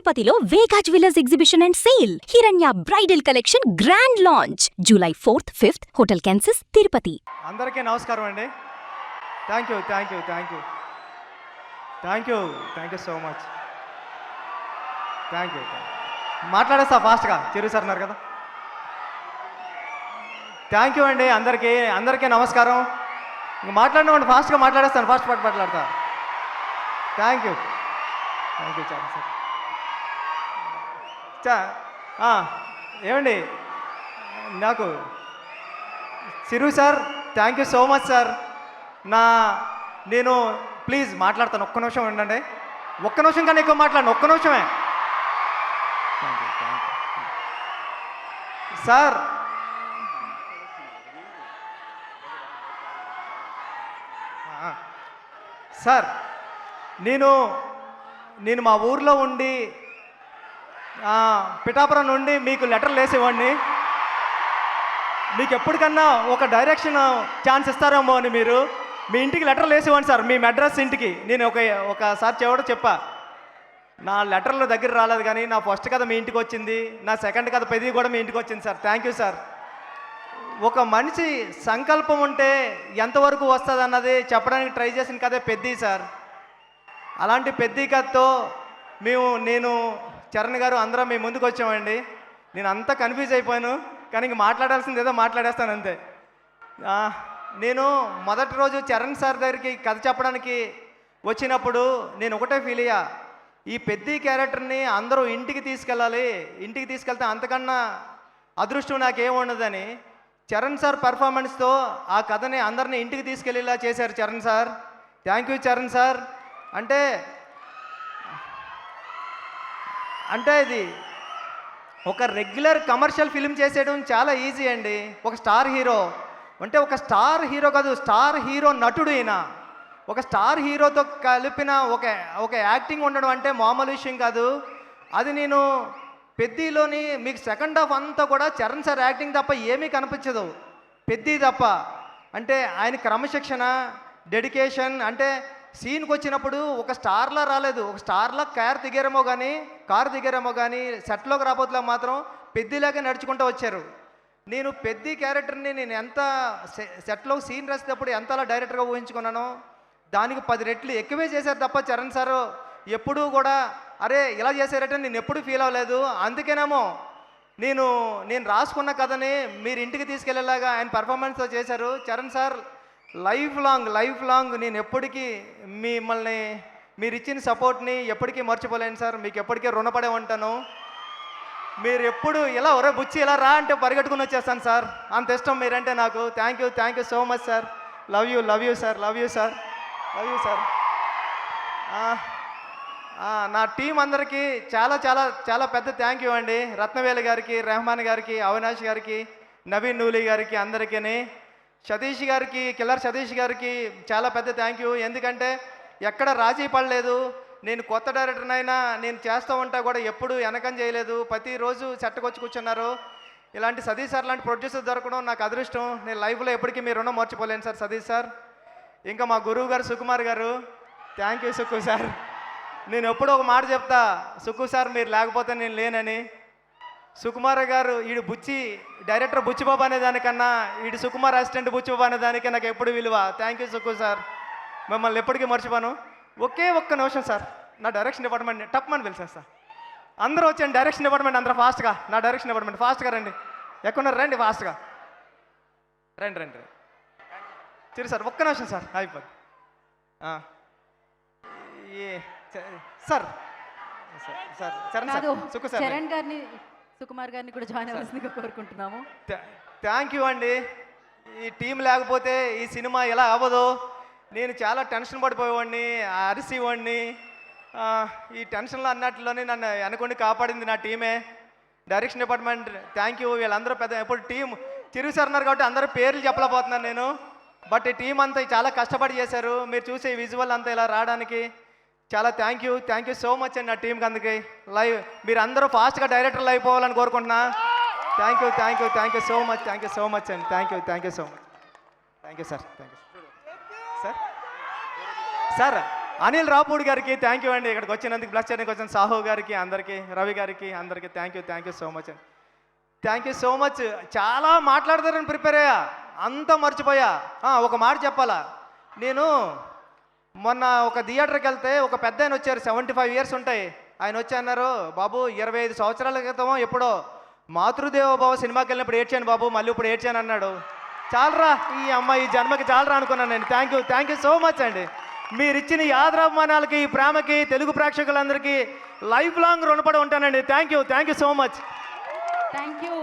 తిరుపతిలో Vega jewellers exhibition and sale. Hiranya bridal collection grand launch July 4th, 5th hotel Kences Tirupati. అందరికీ నమస్కారం అండి. Thank you so much. Thank you. మాట్లాడేస్తా ఫాస్ట్గా, Chiru sir అన్నారు కదా. థ్యాంక్ యూ అండి అందరికీ నమస్కారం. ఇంక మాట్లాడినామండి, ఫాస్ట్గా మాట్లాడేస్తాను, ఫాస్ట్ మాట్లాడతా. Thank you sir. ఏమండి, నాకు Chiru sir thank you so much sir. నేను ప్లీజ్ మాట్లాడతాను, ఒక్క నిమిషం ఉండండి. ఒక్క నిమిషం కన్నా ఎక్కువ మాట్లాడండి, ఒక్క నిమిషమే. సార్ సార్ నేను మా ఊర్లో ఉండి పిఠాపురం నుండి మీకు లెటర్లు వేసేవాడిని. మీకు ఎప్పటికన్నా ఒక డైరెక్షన్ ఛాన్స్ ఇస్తారేమో అని మీరు మీ ఇంటికి లెటర్లు వేసేవాడిని సార్, మీ అడ్రస్ ఇంటికి. నేను ఒకసారి చెప్పా, నా లెటర్లు దగ్గర రాలేదు, కానీ నా ఫస్ట్ కథ మీ ఇంటికి వచ్చింది, నా సెకండ్ కథ పెద్దది కూడా మీ ఇంటికి వచ్చింది సార్. Thank you sir. ఒక మనిషి సంకల్పం ఉంటే ఎంతవరకు వస్తుంది అన్నది చెప్పడానికి ట్రై చేసిన కథే పెద్ది సార్. అలాంటి పెద్ద కథతో నేను చరణ్ గారు అందరం మీ ముందుకు వచ్చామండి. నేను అంతా కన్ఫ్యూజ్ అయిపోయాను, కానీ ఇంక మాట్లాడాల్సింది ఏదో మాట్లాడేస్తాను అంతే. నేను మొదటి రోజు చరణ్ సార్ దగ్గరికి కథ చెప్పడానికి వచ్చినప్పుడు నేను ఒకటే ఫీల్ అయ్యా, ఈ పెద్ద క్యారెక్టర్ని అందరూ ఇంటికి తీసుకెళ్ళాలి, ఇంటికి తీసుకెళ్తే అంతకన్నా అదృష్టం నాకేముండదని. చరణ్ సార్ పెర్ఫార్మెన్స్తో ఆ కథని అందరినీ ఇంటికి తీసుకెళ్ళేలా చేశారు Charan sir. Thank you Charan sir. అంటే ఇది ఒక రెగ్యులర్ కమర్షియల్ ఫిల్మ్ చేసేయడం చాలా ఈజీ అండి. ఒక స్టార్ హీరో అంటే, ఒక స్టార్ హీరో కాదు, స్టార్ హీరో నటుడు అయినా ఒక స్టార్ హీరోతో కలిపిన ఒక యాక్టింగ్ ఉండడం అంటే మామూలు విషయం కాదు. అది నేను పెద్దిలోని మీకు సెకండ్ హాఫ్ అంతా కూడా చరణ్ సార్ యాక్టింగ్ తప్ప ఏమీ కనిపించదు, పెద్ది తప్ప. అంటే ఆయన క్రమశిక్షణ, డెడికేషన్, అంటే సీన్కి వచ్చినప్పుడు ఒక స్టార్లా రాలేదు, ఒక స్టార్లా కారు దిగారేమో కానీ సెట్లోకి రాబోతులా మాత్రం పెద్దిలాగే నడుచుకుంటూ వచ్చారు. నేను పెద్ది క్యారెక్టర్ని నేను ఎంత సెట్లో సీన్ రాసేటప్పుడు ఎంతలా డైరెక్టర్గా ఊహించుకున్నానో దానికి 10 రెట్లు ఎక్కువే చేశారు తప్ప చరణ్ సారు ఎప్పుడూ కూడా అరే ఇలా చేశారంటే నేను ఎప్పుడూ ఫీల్ అవ్వలేదు. అందుకేనేమో నేను రాసుకున్న కథని మీరు ఇంటికి తీసుకెళ్లేలాగా ఆయన పర్ఫార్మెన్స్తో చేశారు. చరణ్ సార్ లైఫ్ లాంగ్ నేను ఎప్పటికీ మిమ్మల్ని, మీరు ఇచ్చిన సపోర్ట్ని ఎప్పటికీ మర్చిపోలేను సార్. మీకు ఎప్పటికీ రుణపడే ఉంటాను. మీరు ఎప్పుడు ఇలా ఒరే బుచ్చి ఇలా రా అంటే పరిగెట్టుకుని వచ్చేస్తాను సార్, అంత ఇష్టం మీరంటే నాకు. Thank you so much sir. Love you sir. నా టీం అందరికీ చాలా పెద్ద థ్యాంక్ యూ అండి. రత్నవేలు గారికి, రెహమాన్ గారికి, అవినాష్ గారికి, నవీన్ నూలి గారికి, అందరికీ, సతీష్ గారికి, కిల్లర్ సతీష్ గారికి చాలా పెద్ద థ్యాంక్ యూ. ఎందుకంటే ఎక్కడ రాజీ పడలేదు. నేను కొత్త డైరెక్టర్నైనా నేను చేస్తూ ఉంటా కూడా ఎప్పుడు వెనకం చేయలేదు, ప్రతిరోజు సెట్కొచ్చి కూర్చున్నారు. ఇలాంటి సతీష్ సార్ లాంటి ప్రొడ్యూసర్ దొరకడం నాకు అదృష్టం. నేను లైఫ్లో ఎప్పటికీ మీ రుణం మర్చిపోలేను సార్ సతీష్ సార్. ఇంకా మా గురువు గారు సుకుమార్ గారు, థ్యాంక్ యూ సుక్కు సార్. నేను ఎప్పుడో ఒక మాట చెప్తా, సుక్కు సార్ మీరు లేకపోతే నేను లేనని. సుకుమార్ గారు ఈడు డైరెక్టర్ బుచ్చిబాబు అనే దానికన్నా ఈడు సుకుమార్ అసిస్టెంట్ బుచ్చిబాబు అనే దానికి నాకు ఎప్పుడు విలువ. థ్యాంక్ యూ సుక్కు సార్, మిమ్మల్ని ఎప్పటికీ మర్చిపోను. ఒక్క నిమిషం సార్, నా డైరెక్షన్ డిపార్ట్మెంట్ టప్మని పిలిచేస్తా. అందరూ వచ్చాను డైరెక్షన్ డిపార్ట్మెంట్, అందరూ ఫాస్ట్గా. నా డైరెక్షన్ డిపార్ట్మెంట్ ఫాస్ట్గా రండి, ఎక్కడున్నారు రండి, ఫాస్ట్గా రండి. సరే సార్, ఒక్క నిమిషం సార్ అయిపోద్ది. సార్ సుకుమార్ గారిని కూడా జాయిన్ అవ్వాల్సిందిగా కోరుకుంటున్నాము. థ్యాంక్ యూ అండి. ఈ టీం లేకపోతే ఈ సినిమా ఎలా అవ్వదు. నేను చాలా టెన్షన్ పడిపోయేవాడిని, అరిసేవాడిని. ఈ టెన్షన్లో అన్నట్లోనే నన్ను అనుకోండి కాపాడింది నా టీమే, డైరెక్షన్ డిపార్ట్మెంట్. Thank you. వీళ్ళందరూ ఎప్పుడు టీం చిరు సార్ అన్నారు కాబట్టి అందరూ పేర్లు చెప్పలేకపోతున్నాను నేను. బట్ ఈ టీం అంతా చాలా కష్టపడి చేశారు. మీరు చూసే విజువల్ అంతా ఇలా రావడానికి చాలా థ్యాంక్ యూ సో మచ్ అండి నా టీంకి. అందుకే మీరు అందరూ ఫాస్ట్గా డైరెక్టర్లు అయిపోవాలని కోరుకుంటున్నా. థ్యాంక్ యూ సో మచ్ అండి. Thank you so much. Thank you sir. Sir Anil Ravipudi గారికి థ్యాంక్ యూ అండి, ఇక్కడికి వచ్చినందుకు బ్లస్ చేయడానికి వచ్చిన సాహు గారికి, అందరికీ రవి గారికి అందరికీ థ్యాంక్ యూ సో మచ్ అండి. Thank you so much. చాలా మాట్లాడతారని ప్రిపేర్ అయ్యా, అంతా మర్చిపోయా. ఒక మాట చెప్పాలా, నేను మొన్న ఒక థియేటర్కి వెళ్తే ఒక పెద్ద ఆయన వచ్చారు, 75 years ఉంటాయి. ఆయన వచ్చి అన్నారు, బాబు 25 సంవత్సరాల క్రితం ఎప్పుడో మాతృదేవోభవ సినిమాకి వెళ్ళినప్పుడు ఏడ్చాను బాబు, మళ్ళీ ఇప్పుడు ఏడ్చాను అన్నాడు. చాలరా ఈ అమ్మాయి ఈ జన్మకి చాలరా అనుకున్నాను నేను. థ్యాంక్ యూ సో మచ్ అండి. మీరు ఇచ్చిన ఈ ఆదరాభిమానాలకి, ఈ ప్రేమకి తెలుగు ప్రేక్షకులందరికీ లైఫ్ లాంగ్ రుణపడి ఉంటానండి. Thank you so much. Thank you.